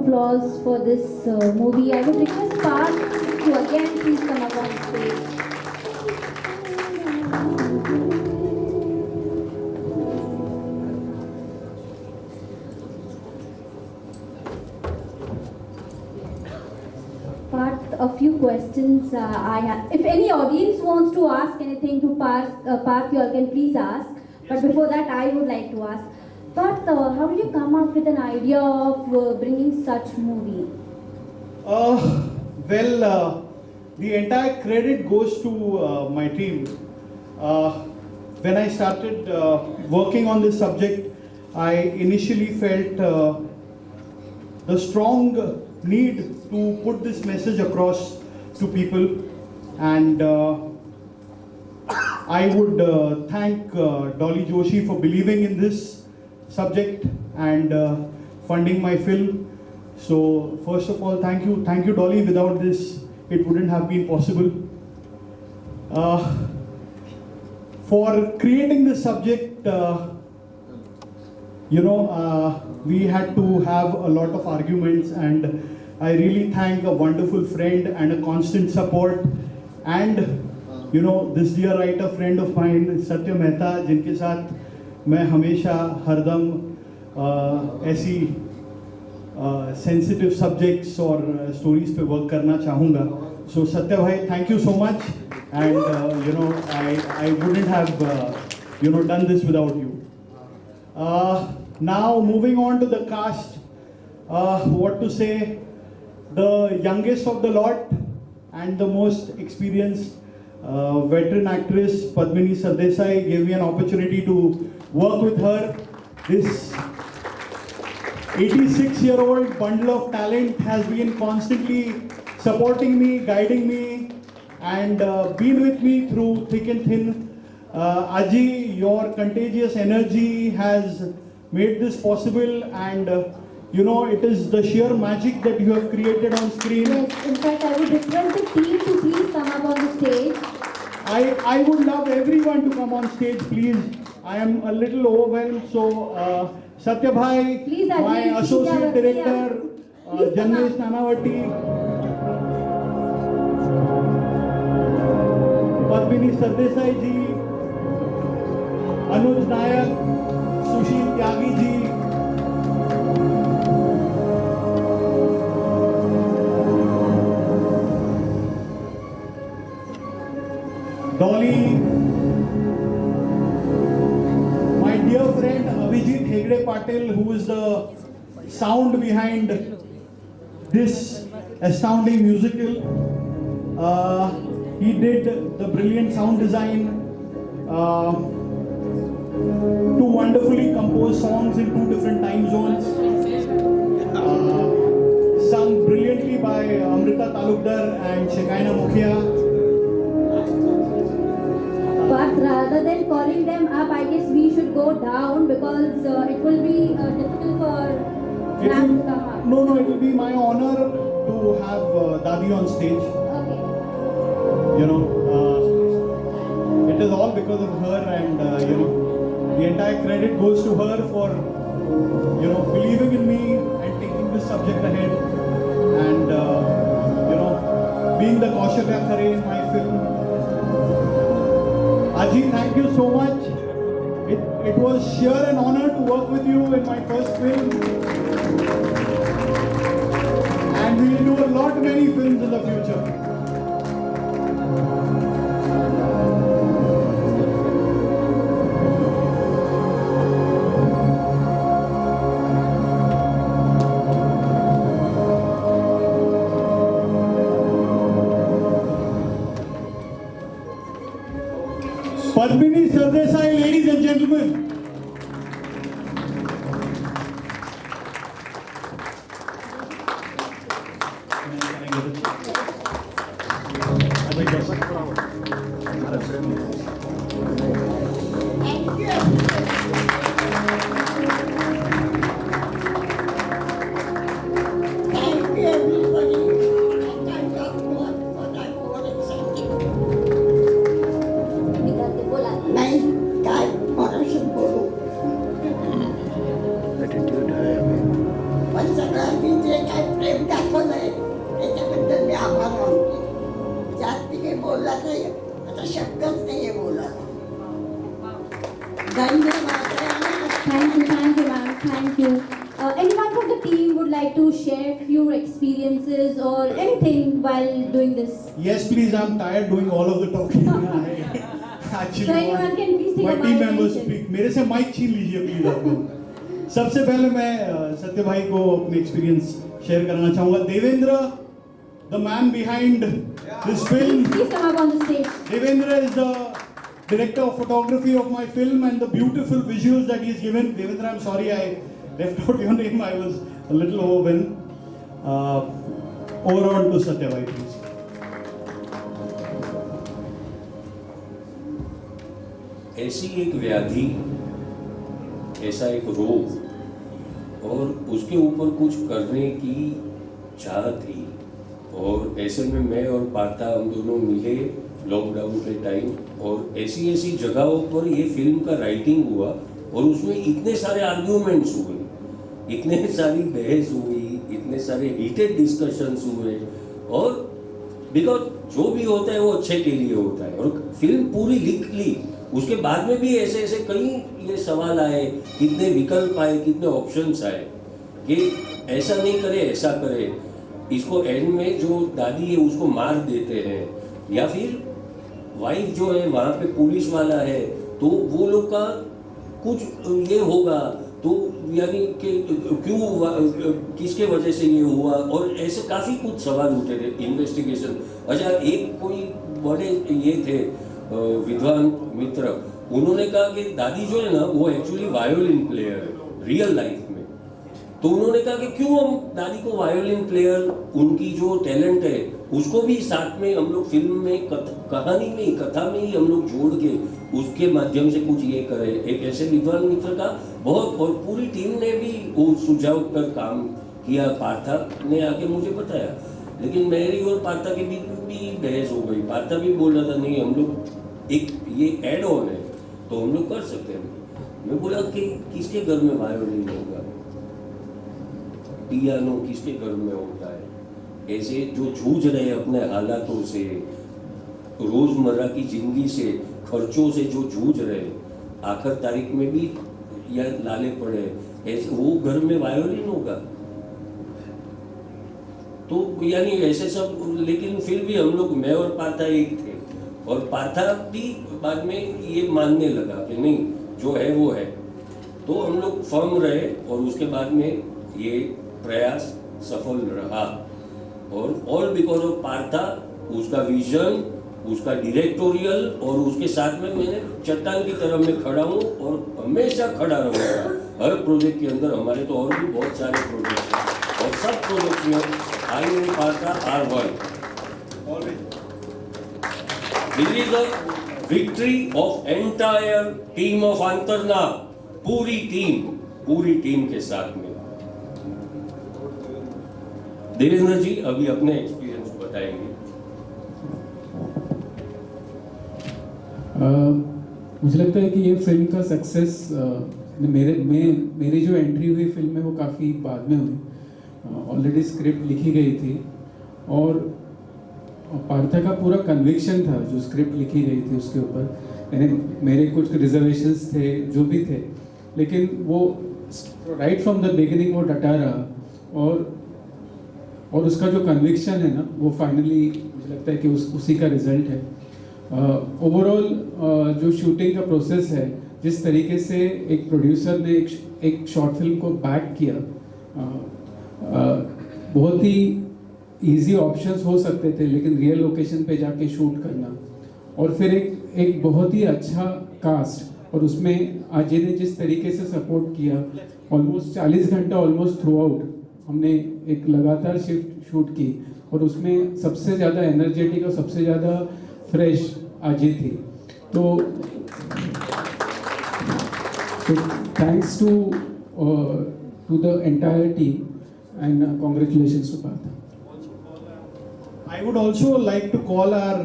applause for this movie. I would request Parth to again please come up on stage. Parth, a few questions I have. If any audience wants to ask anything to Parth, you all can please ask. But before that, I would like to ask, Parth, how did you come up with an idea of bringing such movie? The entire credit goes to my team. When I started working on this subject, I initially felt the strong need to put this message across to people, and I would thank Dolly Joshi for believing in this subject and funding my film. So first of all, thank you Dolly. Without this, it wouldn't have been possible. For creating this subject, we had to have a lot of arguments, and I really thank a wonderful friend and a constant support, and this dear writer friend of mine, Satya Mehta, जिनके साथ मैं हमेशा हरदम ऐसी sensitive subjects और stories पे work करना चाहूँगा. So Satya bhai, thank you so much, and I wouldn't have done this without you. Now moving on to the cast, what to say? The youngest of the lot and the most experienced veteran actress Padmini Sardesai gave me an opportunity to work with her. This 86-year-old bundle of talent has been constantly supporting me, guiding me, and been with me through thick and thin. Aji, your contagious energy has made this possible, and it is the sheer magic that you have created on screen. Yes, in fact, I would request the team to please come up on the stage. I would love everyone to come on stage, please. I am a little overwhelmed, so Satya bhai, Please, my Ajit, associate please, director, please come Janmesh up. Nanavati, Padmini Sardesai ji, Anuj Nayak, Sushil Tyagi ji, Dolly, my dear friend Abhijit Hegde Patil, who is the sound behind this astounding musical. He did the brilliant sound design, two wonderfully composed songs in two different time zones, sung brilliantly by Amrita Talukdar and Shekaina Mukhia. But rather than calling them up, I guess we should go down because it will be difficult for them to come up. No, it will be my honor to have Dadi on stage. Okay. It is all because of her, and the entire credit goes to her for believing in me and taking this subject ahead, and being the Kaushal Khare in my film. Aji, thank you so much. It was sheer an honor to work with you in my first film, and we will do a lot many films in the future. Padmini Sardesai, ladies and gentlemen. Can I get a check? तुम्ही जे काय प्रेम दाखवलंय त्याच्याबद्दल मी आभार मानते. जास्त काही बोलला तर आता शब्दच नाहीये बोलायला. धन्यवाद. Thank you, ma'am. Thank you. Anyone from the team would like to share few experiences or anything while doing this? Yes, please. I'm tired doing all of the talking. I actually So anyone can please take my a team mic members and- speak. मेरे से mic छीन लीजिए please आप लोग. सबसे पहले मैं सत्य भाई को अपने एक्सपीरियंस शेयर करना चाहूंगा. Devendra, the man behind this film. Please come up on the stage. Devendra is the director of photography of my film and the beautiful visuals that he's given. Devendra, I'm sorry I left out your name. I was a little overwhelmed. Over on to Satya Bhai, please. ऐसी एक व्याधि, ऐसा एक रोग और उसके ऊपर कुछ करने की चाह थी. और ऐसे में मैं और पाता हम दोनों मिले लॉकडाउन के टाइम और ऐसी ऐसी जगहों पर ये फिल्म का राइटिंग हुआ और उसमें इतने सारे आर्ग्यूमेंट्स हुए, इतने सारी बहस हुई, इतने सारे हीटेड डिस्कशंस हुए. और बिकॉज जो भी होता है वो अच्छे के लिए होता है और फिल्म पूरी लिख ली. उसके बाद में भी ऐसे ऐसे कई ये सवाल आए, कितने विकल्प आए, कितने ऑप्शंस आए कि ऐसा नहीं करे, ऐसा करे, इसको एंड में जो दादी है उसको मार देते हैं, या फिर वाइफ जो है वहाँ पे पुलिस वाला है तो वो लोग का कुछ ये होगा तो यानी कि क्यों, किसके वजह से ये हुआ. और ऐसे काफ़ी कुछ सवाल उठे थे. इन्वेस्टिगेशन. अच्छा, एक कोई बड़े ये थे विद्वान मित्र, उन्होंने कहा कि दादी जो है ना वो एक्चुअली वायोलिन प्लेयर है रियल लाइफ में. तो उन्होंने कहा कि क्यों हम दादी को वायोलिन प्लेयर, उनकी जो टैलेंट है उसको भी साथ में हम लोग फिल्म में कहानी में, कथा में ही हम लोग जोड़ के उसके माध्यम से कुछ ये करें. एक ऐसे विद्वान मित्र का बहुत, और पूरी टीम ने भी वो सुझाव कर काम किया. पार्था ने आके मुझे बताया, लेकिन मेरी और पार्था के बीच भी बहस हो गई. पार्था भी बोल रहा था नहीं हम लोग एक ये एड ऑन है तो हम लोग कर सकते हैं. मैं बोला कि किसके घर में वायोलिन होगा, पियानो किसके घर में होता है. ऐसे जो जूझ रहे हैं अपने हालातों से, रोजमर्रा की जिंदगी से, खर्चों से जो जूझ रहे, आखिर तारीख में भी या लाले पड़े, ऐसे वो घर में वायोलिन होगा. तो यानी ऐसे सब. लेकिन फिर भी हम लोग, मैं और पार्था एक थे और पार्था भी बाद में ये मानने लगा कि नहीं जो है वो है. तो हम लोग फर्म रहे और उसके बाद में ये प्रयास सफल रहा. और ऑल बिकॉज ऑफ पार्था, उसका विजन, उसका डायरेक्टोरियल, और उसके साथ में मैंने चट्टान की तरह मैं खड़ा हूँ और हमेशा खड़ा रहूँगा हर प्रोजेक्ट के अंदर. हमारे तो और भी बहुत सारे प्रोजेक्ट हैं और सब प्रोजेक्ट में I and Partha are one. This is a victory of entire team of Antarna. पूरी टीम के साथ में. देवेंद्र जी अभी अपने एक्सपीरियंस बताएंगे. मुझे लगता है कि ये फिल्म का सक्सेस, मेरी जो एंट्री हुई फिल्म में वो काफ़ी बाद में हुई. ऑलरेडी स्क्रिप्ट लिखी गई थी और पार्था का पूरा कन्विक्शन था जो स्क्रिप्ट लिखी गई थी उसके ऊपर. मेरे कुछ रिजर्वेशंस थे जो भी थे, लेकिन वो राइट फ्रॉम द बिगिनिंग वो डटा रहा और उसका जो कन्विक्शन है ना वो फाइनली मुझे लगता है कि उसी का रिजल्ट है. ओवरऑल जो शूटिंग का प्रोसेस है, जिस तरीके से एक प्रोड्यूसर ने एक शॉर्ट फिल्म को बैक किया, बहुत ही इजी ऑप्शंस हो सकते थे, लेकिन रियल लोकेशन पे जाके शूट करना और फिर एक बहुत ही अच्छा कास्ट, और उसमें अजय ने जिस तरीके से सपोर्ट किया, ऑलमोस्ट 40 घंटा ऑलमोस्ट थ्रू आउट हमने एक लगातार शिफ्ट शूट की और उसमें सबसे ज़्यादा एनर्जेटिक और सबसे ज़्यादा फ्रेश अजय थी. तो thanks to the entire team and congratulations to Partha. I would also like to call our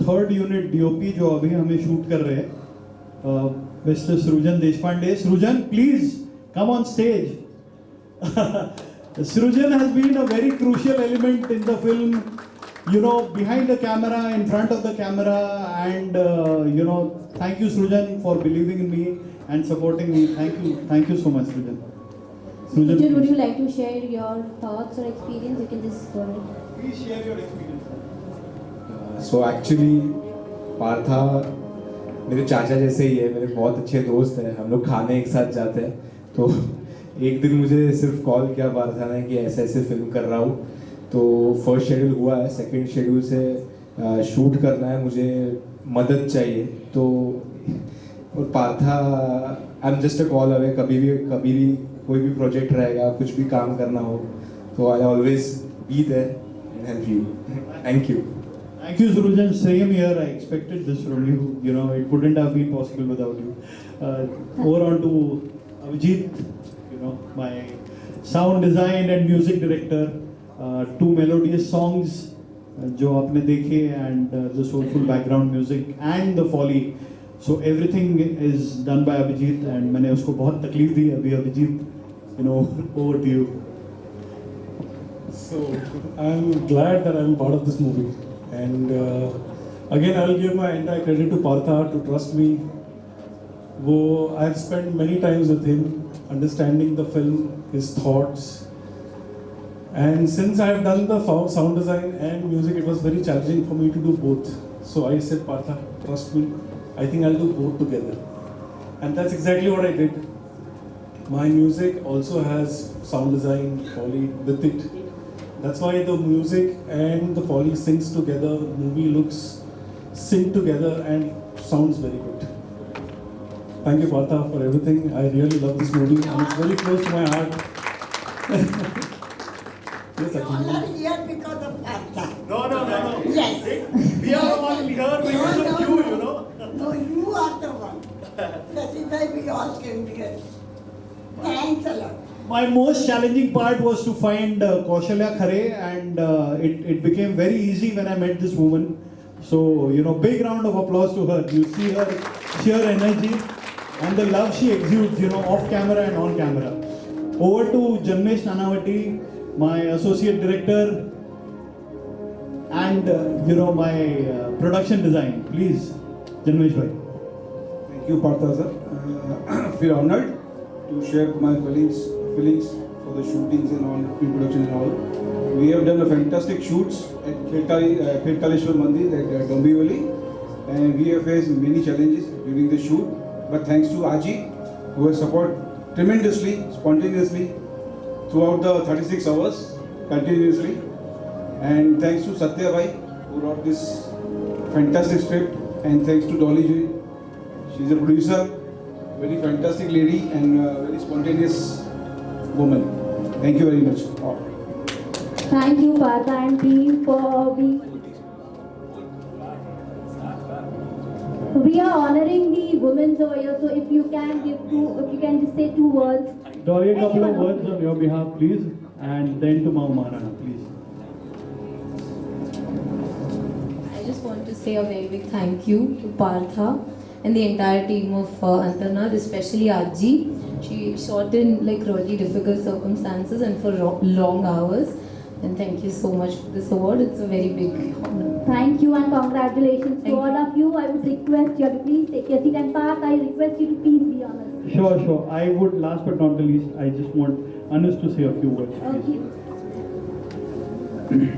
third unit DOP जो अभी हमें शूट कर रहे हैं, Mr. Srujan Deshpande. Srujan, please come on stage. Srujan has been a very crucial element in the film, you know, behind the camera, in front of the camera, and you know, thank you, Srujan, for believing in me and supporting me. Thank you so much, Srujan. Srujan, would you please. like to share your thoughts or experience? You can just go ahead. Please share your experience. So actually Partha मेरे चाचा जैसे ही है, मेरे बहुत अच्छे दोस्त हैं, हम लोग खाने एक साथ जाते हैं। तो एक दिन मुझे सिर्फ कॉल किया पार्था ने कि ऐसे ऐसे फिल्म कर रहा हूँ, तो फर्स्ट शेड्यूल हुआ है, सेकंड शेड्यूल से शूट करना है, मुझे मदद चाहिए। तो और Partha I am just a call away, कभी भी कोई भी प्रोजेक्ट रहेगा, कुछ भी काम करना हो तो I always be there and help you. Thank you. Thank you, Srujan. Same here. I expected this from you. You know, it wouldn't have been possible without you. Over on to Abhijit, you know, my sound design and music director. Two melodious songs, जो आपने देखे, and the soulful background music and the foley. So everything is done by Abhijit, and मैंने उसको बहुत तकलीफ दी अभी Abhijit. You know, over to you. So I'm glad that I'm part of this movie. And again, I'll give my entire credit to Partha to trust me. I've spent many times with him, understanding the film, his thoughts. And since I've done the sound design and music, it was very challenging for me to do both. So I said, Partha, trust me, I think I'll do both together. And that's exactly what I did. My music also has sound design, Foley with it. That's why the music and the Foley syncs together, movie looks synced together and sounds very good. Thank you, Partha, for everything. I really love this movie and it's very close to my heart. Yes, You all Ajay. are here because of Partha. No. Yes. We are all here because of you, you know. No, you are the one. That is why we all came here. Thanks a lot. My most challenging part was to find Kaushalya Khare, and it became very easy when I met this woman. So, you know, big round of applause to her. You see her sheer energy and the love she exudes, you know, off camera and on camera. Over to Janmesh Nanavati, my associate director and, you know, my production design. Please, Janmesh bhai. Thank you, Partha sir. I feel honored to share my feelings for the shootings and all, pre-production and all. We have done a fantastic shoots at Kirkaleshwar Mandir at Dombivali, and we have faced many challenges during the shoot. But thanks to Aji, who has supported tremendously, spontaneously throughout the 36 hours continuously, and thanks to Satya Bhai, who wrote this fantastic script, and thanks to Dolly Ji. She's a producer, very fantastic lady and very spontaneous woman. Thank you very much. Thank you, Partha and team, for being. We are honoring the women over here, so if you can just say two words. Dolly, a couple of words on your behalf, please, and then to Mau Maharana, please. I just want to say a very big thank you to Partha and the entire team of Antarnath, especially Aji. She shot in like really difficult circumstances and for long hours. And thank you so much for this award. It's a very big honor. Thank you and congratulations Thank to all of you. I would request you to please take your seat, and Parth, I request you to please be honest. Sure. I would, last but not the least, I just want Anush to say a few words, please. Okay.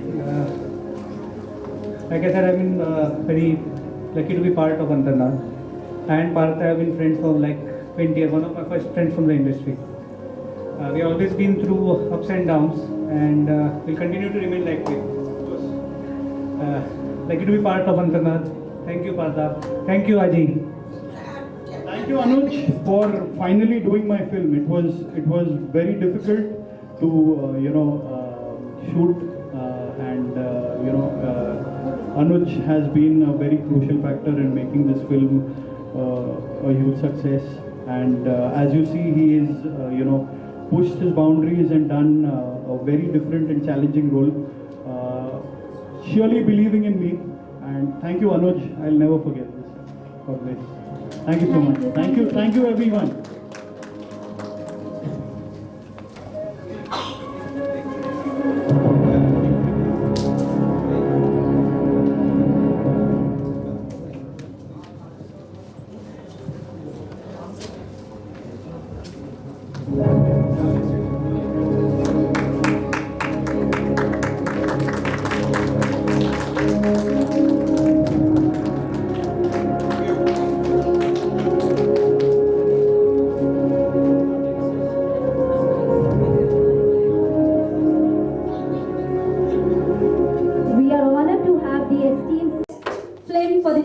Like I said, I've been very lucky to be part of Antarnath. And Partha, I've been friends for like 20 years, one of my first friends from the industry. We've always been through ups and downs, and we'll continue to remain like this. Lucky to be part of Antarnath. Thank you, Partha. Thank you, Aji. Thank you, Anuj, for finally doing my film. It was very difficult to shoot, and Anuj has been a very crucial factor in making this film a huge success. And as you see, he is pushed his boundaries and done a very different and challenging role. Surely believing in me, and thank you, Anuj. I'll never forget this. God bless. Thank you so much. Thank you, everyone.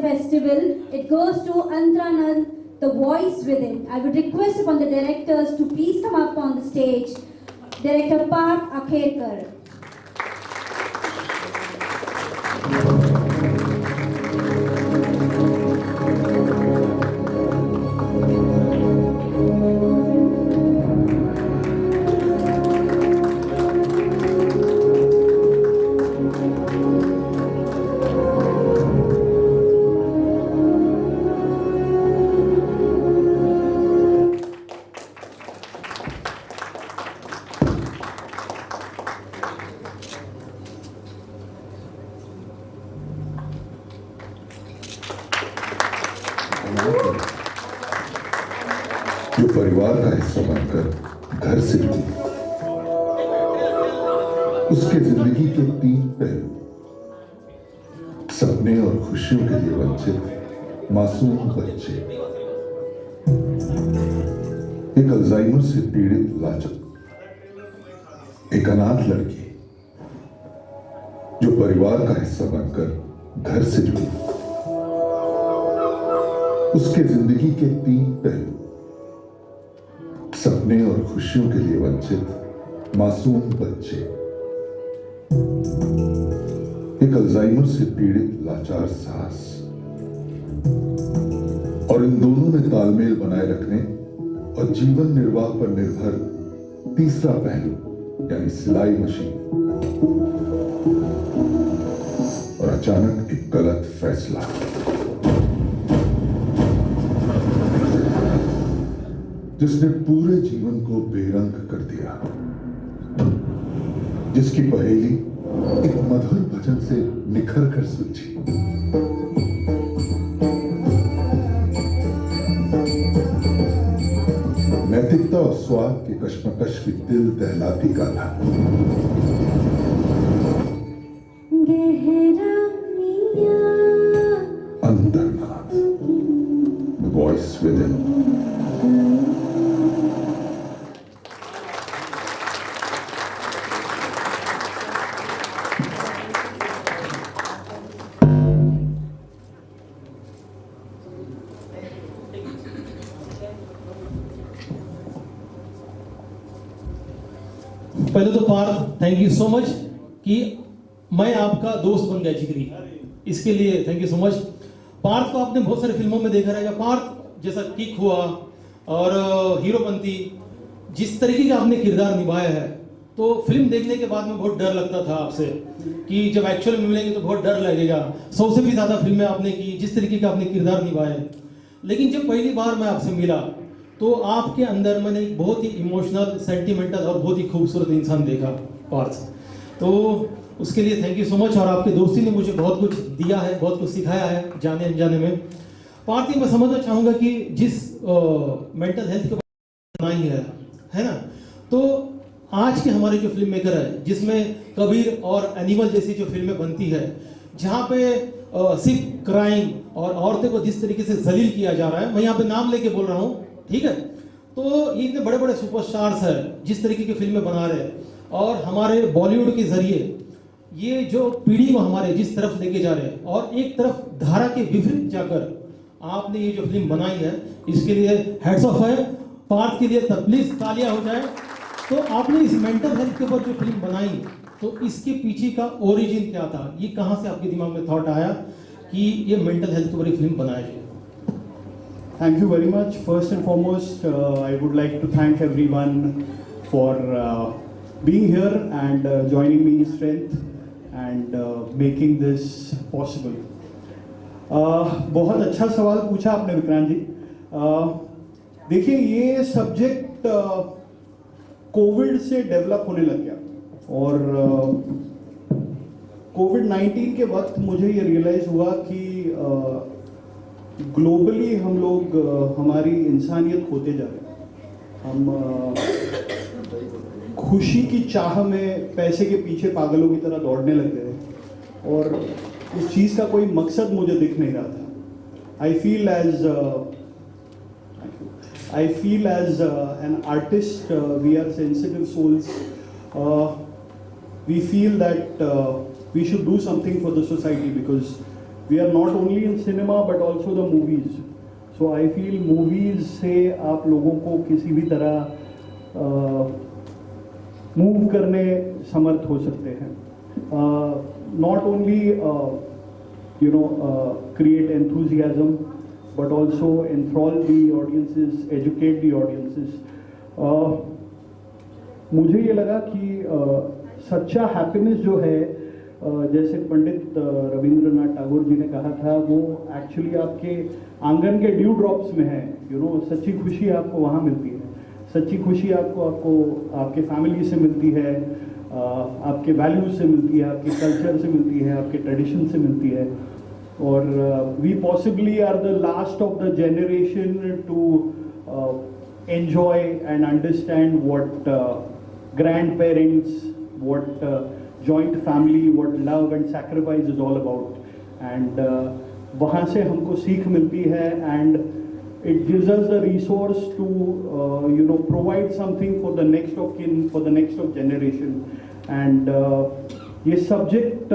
festival. It goes to Antranand, The Voice Within. I would request upon the directors to please come up on the stage. Director Parth Akherkar. जो परिवार का हिस्सा बनकर घर से जुड़ी, उसके जिंदगी के 3 पहलू, सपने और खुशियों के लिए वंचित मासूम बच्चे, एक अल्जाइमर से पीड़ित लाचक, एक अनाथ लड़की जो परिवार का हिस्सा बनकर घर से जुड़ी, उसके जिंदगी के 3 पहलू, सपने और खुशियों के लिए वंचित मासूम बच्चे, एक अल्जाइमर से पीड़ित लाचार सास, और इन दोनों में तालमेल बनाए रखने और जीवन निर्वाह पर निर्भर तीसरा पहलू यानी सिलाई मशीन, और अचानक एक गलत फैसला जिसने पूरे जीवन को बेरंग कर दिया, जिसकी पहेली एक मधुर भजन से निखर कर सुलझी। नैतिकता और स्वाद की कश्मकश की दिल दहलाती गाथा, अंतर्नाद, The Voice Within। पहले तो Parth thank you so much कि मैं आपका दोस्त बन गया जिगरी, इसके लिए thank you so much. Parth को आपने बहुत सारी फिल्मों में देखा रहेगा। पार्थ जैसा किक हुआ और हीरोपंती, जिस तरीके का आपने किरदार निभाया है, तो फिल्म देखने के बाद में बहुत डर लगता था आपसे कि जब एक्चुअल में मिलेंगे तो बहुत डर लगेगा। 100 से भी ज़्यादा फिल्में आपने की, जिस तरीके का आपने किरदार निभाया, लेकिन जब पहली बार मैं आपसे मिला तो आपके अंदर मैंने एक बहुत ही इमोशनल, सेंटिमेंटल और बहुत ही खूबसूरत इंसान देखा पार्थ। तो उसके लिए थैंक यू सो मच। और आपकी दोस्ती ने मुझे बहुत कुछ दिया है, बहुत कुछ सिखाया है जाने अनजाने में। पार्थ, मैं समझना चाहूँगा कि जिस मेंटल हेल्थ के बनाई है ना, तो आज के हमारे जो फिल्म मेकर है, जिसमें कबीर और एनिमल जैसी जो फिल्में बनती है, जहाँ पे सिर्फ क्राइम और औरतें को जिस तरीके से जलील किया जा रहा है, मैं यहाँ पे नाम लेके बोल रहा हूँ, ठीक है। तो ये इतने बड़े बड़े सुपरस्टार्स हैं जिस तरीके की फिल्में बना रहे हैं, और हमारे बॉलीवुड के जरिए ये जो पीढ़ी को हमारे जिस तरफ लेके जा रहे हैं, और एक तरफ धारा के विपरीत जाकर आपने ये जो फिल्म बनाई है, इसके लिए हेड्स ऑफ है। पार्थ के लिए प्लीज तालियां हो जाए। तो आपने इस मेंटल हेल्थ के ऊपर जो फिल्म बनाई, तो इसके पीछे का ओरिजिन क्या था? ये कहाँ से आपके दिमाग में थॉट आया कि ये मेंटल हेल्थ के ऊपर फिल्म बनाया जाए? Thank you very much. First and foremost, I would like to thank everyone for being here and joining me in strength and making this possible. बहुत अच्छा सवाल पूछा आपने विक्रांत जी। देखिए, ये सब्जेक्ट कोविड से डेवलप होने लग गया, और कोविड-19 के वक्त मुझे ये रियलाइज हुआ कि ग्लोबली हम लोग हमारी इंसानियत खोते जा रहे हैं। हम खुशी की चाह में पैसे के पीछे पागलों की तरह दौड़ने लग गए, और उस चीज़ का कोई मकसद मुझे दिख नहीं रहा था। I feel as an artist, we are sensitive souls. We feel that we should do something for the society, because we are not only in cinema but also the movies. So I feel movies से आप लोगों को किसी भी तरह move करने समर्थ हो सकते हैं. Not only create enthusiasm but also enthrall the audiences, educate the audiences. मुझे ये लगा कि सच्चा हैप्पीनेस जो है, जैसे पंडित रविंद्रनाथ टैगोर जी ने कहा था, वो एक्चुअली आपके आंगन के ड्यू ड्रॉप्स में है. सच्ची खुशी आपको वहाँ मिलती है. सच्ची खुशी आपको आपके फैमिली से मिलती है, आपके वैल्यूज से मिलती है, आपके कल्चर से मिलती है, आपके ट्रेडिशन से मिलती है. और we possibly are the last of the generation to enjoy and understand what grandparents, what joint family, what love and sacrifice is all about. And वहाँ से हमको सीख मिलती है, and it gives us the resource to provide something for the next of kin, for the next of generation. And ये subject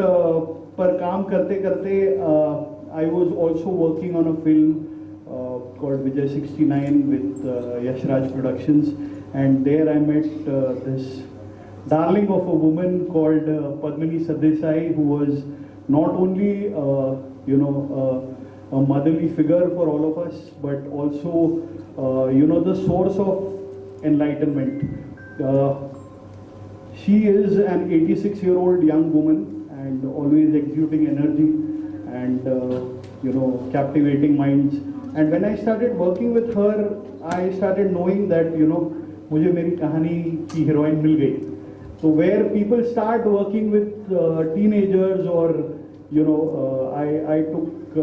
पर काम करते करते I was also working on a film called Vijay 69 with Yash Raj Productions, and there I met this darling of a woman called Padmini Sardesai, who was not only a motherly figure for all of us, but also the source of enlightenment. She is an 86-year-old young woman and always exuding energy and captivating minds. And when I started working with her, I started knowing that मुझे मेरी कहानी की heroine मिल गई. So where people start working with teenagers, or I took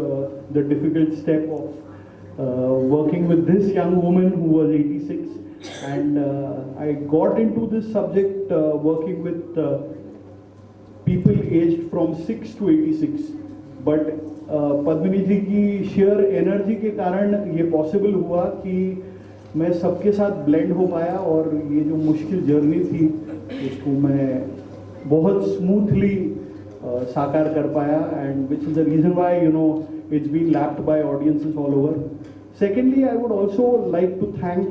the difficult step of working with this young woman who was 86, and I got into this subject working with people aged from 6 to 86. But Padmini जी की share energy के कारण ये possible हुआ कि मैं सबके साथ blend हो पाया, और ये जो मुश्किल जर्नी थी उसको मैं बहुत स्मूथली साकार कर पाया, and which is the reason why it's been lapped by audiences all over. Secondly, I would also like to thank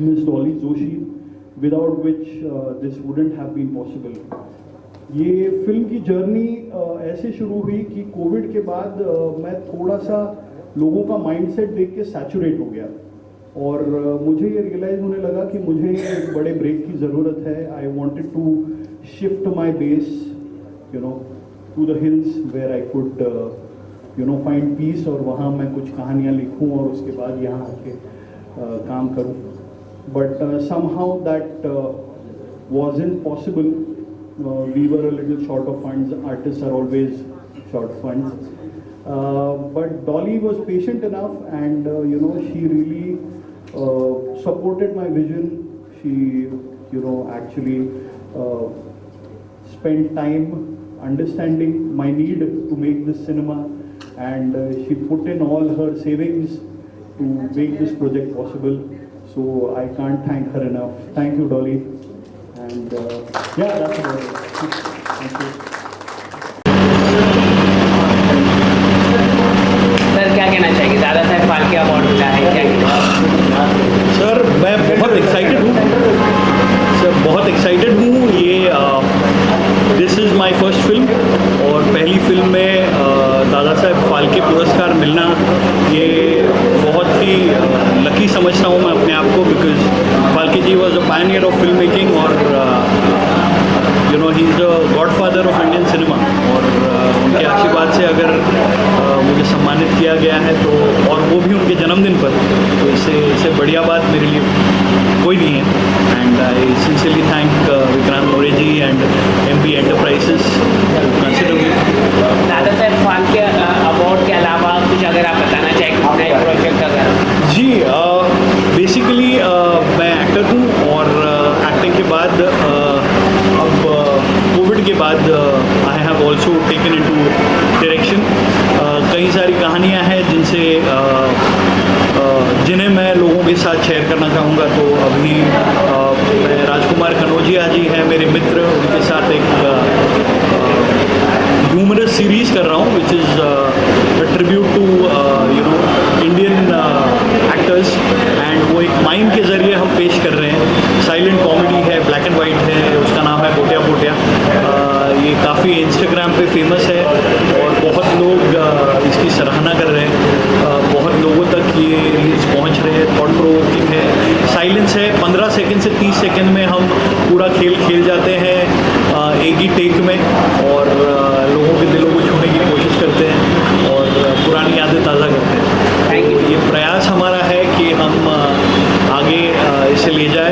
miss Dolly Joshi, without which this wouldn't have been possible. ये फिल्म की journey ऐसे शुरू हुई कि Covid के बाद मैं थोड़ा सा लोगों का माइंडसेट देख के सैचुरेट हो गया, और मुझे ये रियलाइज़ होने लगा कि मुझे एक बड़े ब्रेक की ज़रूरत है. I wanted to shift my base to the hills where I could find peace, और वहाँ मैं कुछ कहानियाँ लिखूँ और उसके बाद यहाँ आके काम करूँ. But somehow that wasn't possible. We were a little short of funds. Artists are always short funds. But Dolly was patient enough, and she really supported my vision. She actually spent time understanding my need to make this cinema, and she put in all her savings to make this project possible. So I can't thank her enough. Thank you, Dolly. And yeah, that's about it. Thank you. Sir क्या कहना चाहिए? दादा Saheb Phalke award मिला है, क्या कहना? Sir मैं बहुत एक्साइटेड हूँ. सर बहुत एक्साइटेड हूँ. ये this is my first film, और पहली फिल्म में दादा साहब फाल्के पुरस्कार मिलना, ये बहुत ही लकी समझता हूँ मैं अपने आप को, because Phalke ji was a pioneer of film making, और he is the godfather of Indian cinema. और उनके आशीर्वाद से अगर मुझे सम्मानित किया गया है, तो और वो भी उनके जन्मदिन पर, तो इससे बढ़िया बात मेरे लिए कोई नहीं है. And I sincerely thank Vikrant More ji and MP enterprises consider me. Dada Saheb Phalke award के अलावा कुछ अगर आप बताना चाहें नए प्रोजेक्ट अगर? जी, बेसिकली मैं एक्टर हूँ, और एक्टिंग के बाद अब कोविड के बाद I have also taken into direction. कई सारी कहानियाँ हैं जिन्हें मैं लोगों के साथ शेयर करना चाहूँगा. तो अभी राजकुमार कनौजिया जी हैं मेरे मित्र, उनके साथ एक ह्यूमरस सीरीज़ कर रहा हूँ which is tribute to Indian actors, and वो एक माइम के ज़रिए हम पेश कर रहे हैं। साइलेंट कॉमेडी है, ब्लैक एंड वाइट है, उसका नाम है बोटिया बोटिया। ये काफ़ी इंस्टाग्राम पे फेमस है और बहुत लोग इसकी सराहना कर रहे हैं, बहुत लोगों तक ये रील्स पहुंच रहे हैं। थॉट प्रोवोकिंग है, साइलेंस है, 15 सेकंड से 30 सेकंड में हम पूरा खेल खेल जाते हैं एक ही टेक में, और लोगों के दिलों को छूने की कोशिश करते हैं और पुरानी यादें ताज़ा करते हैं। तो ये प्रयास हमारा है कि हम आगे इसे ले जाए